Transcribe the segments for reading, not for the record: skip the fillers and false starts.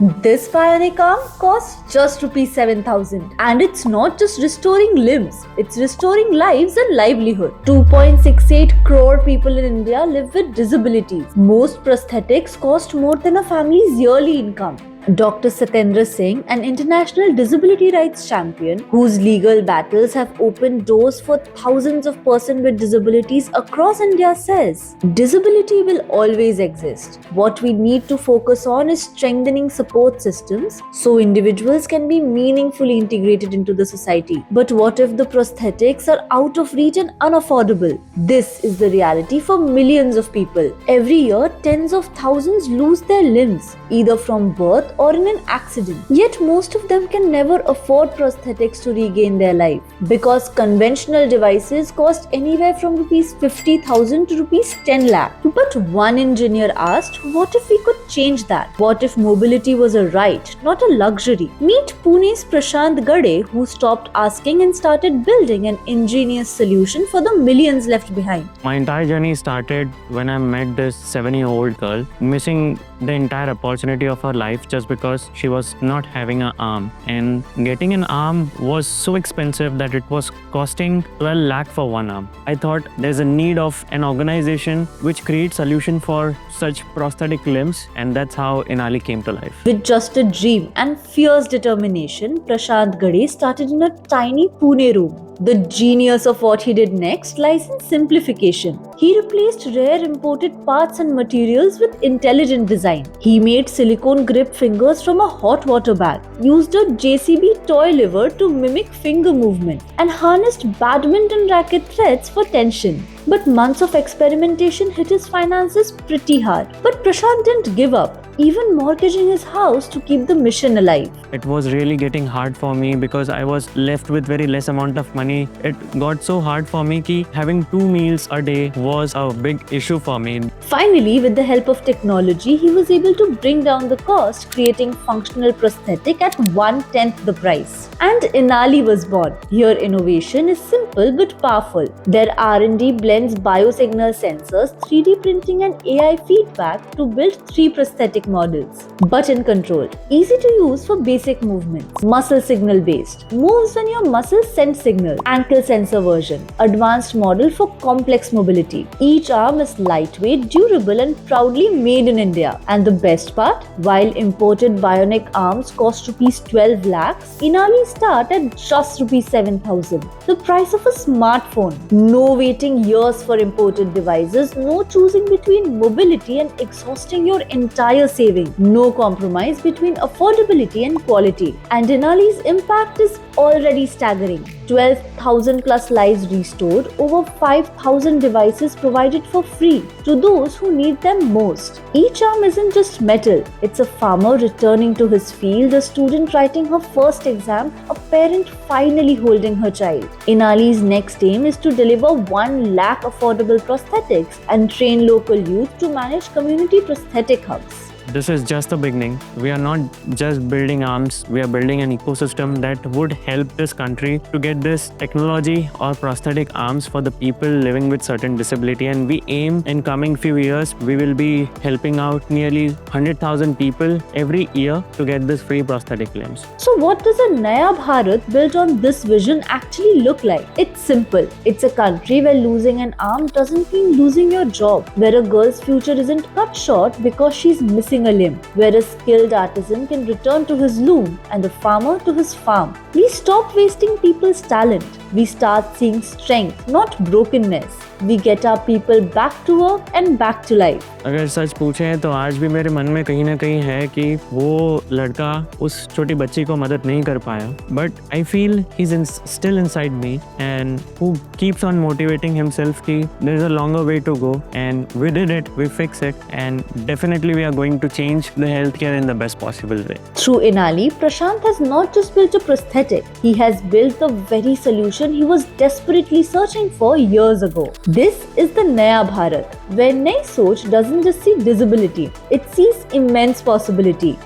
This bionic arm costs just rupees 7,000, and it's not just restoring limbs, it's restoring lives and livelihood. 2.68 crore people in India live with disabilities. Most prosthetics cost more than a family's yearly income. Dr. Satendra Singh, an international disability rights champion whose legal battles have opened doors for thousands of persons with disabilities across India, says disability will always exist. What we need to focus on is strengthening support systems so individuals can be meaningfully integrated into the society. But what if the prosthetics are out of reach and unaffordable? This is the reality for millions of people. Every year, tens of thousands lose their limbs, either from birth or in an accident. Yet most of them can never afford prosthetics to regain their life because conventional devices cost anywhere from rupees 50,000 to rupees 10 lakh. But one engineer asked, what if we could change that? What if mobility was a right, not a luxury? Meet Pune's Prashant Gade, who stopped asking and started building an ingenious solution for the millions left behind. My entire journey started when I met this 7-year-old girl, missing the entire opportunity of her life just because she was not having an arm. And getting an arm was so expensive that it was costing 12 lakh for one arm. I thought there's a need of an organization which creates solution for such prosthetic limbs, and that's how Inali came to life. With just a dream and fierce determination, Prashant Gade started in a tiny Pune room. The genius of what he did next lies in simplification. He replaced rare imported parts and materials with intelligent design. He made silicone grip fingers from a hot water bag, used a JCB toy lever to mimic finger movement, and harnessed badminton racket threads for tension. But months of experimentation hit his finances pretty hard. But Prashant didn't give up, even mortgaging his house to keep the mission alive. It was really getting hard for me because I was left with very less amount of money. It got so hard for me that having 2 meals a day was a big issue for me. Finally, with the help of technology, he was able to bring down the cost, creating functional prosthetic at 1/10 the price. And Inali was born. Here, innovation is simple but powerful. Their R&D blends biosignal sensors, 3D printing and AI feedback to build 3 prosthetic models. Button controlled, easy to use for basic movements. Muscle signal based, moves when your muscles send signal. Ankle sensor version, advanced model for complex mobility. Each arm is lightweight, durable and proudly made in India. And the best part, while imported bionic arms cost rupees 12 lakhs, Inali start at just rupees 7,000. The price of a smartphone. No waiting years for imported devices, no choosing between mobility and exhausting your entire saving. No compromise between affordability and quality. And Inali's impact is already staggering. 12,000 plus lives restored, over 5,000 devices provided for free to those who need them most. Each arm isn't just metal, it's a farmer returning to his field, a student writing her first exam, a parent finally holding her child. Inali's next aim is to deliver 1 lakh affordable prosthetics and train local youth to manage community prosthetic hubs. This is just the beginning. We are not just building arms, we are building an ecosystem that would help this country to get this technology or prosthetic arms for the people living with certain disability. And we aim in coming few years, we will be helping out nearly 100,000 people every year to get this free prosthetic limbs. So what does a Naya Bharat built on this vision actually look like? It's simple. It's a country where losing an arm doesn't mean losing your job, where a girl's future isn't cut short because she's missing a limb, where a skilled artisan can return to his loom and the farmer to his farm. We stop wasting people's talent. We start seeing strength, not brokenness. We get our people back to work and back to life. अगर सच पूछें तो आज भी मेरे मन में कहीं ना कहीं है कि वो लड़का उस छोटी बच्ची को मदद नहीं कर पाया. But I feel he's still inside me and who keeps on motivating himself कि there's a longer way to go and we did it, we fixed it and definitely we are going to change the healthcare in the best possible way. Through Inali, Prashant has not just built a prosthetic, he has built the very solution he was desperately searching for years ago. This is the Naya Bharat, where Nai Soch doesn't just see disability, it sees immense possibility.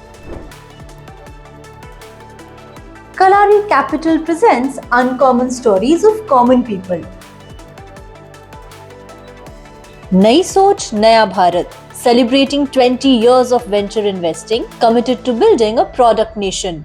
Kalari Capital presents uncommon stories of common people. Nai Soch, Naya Bharat. celebrating 20 years of venture investing, committed to building a product nation.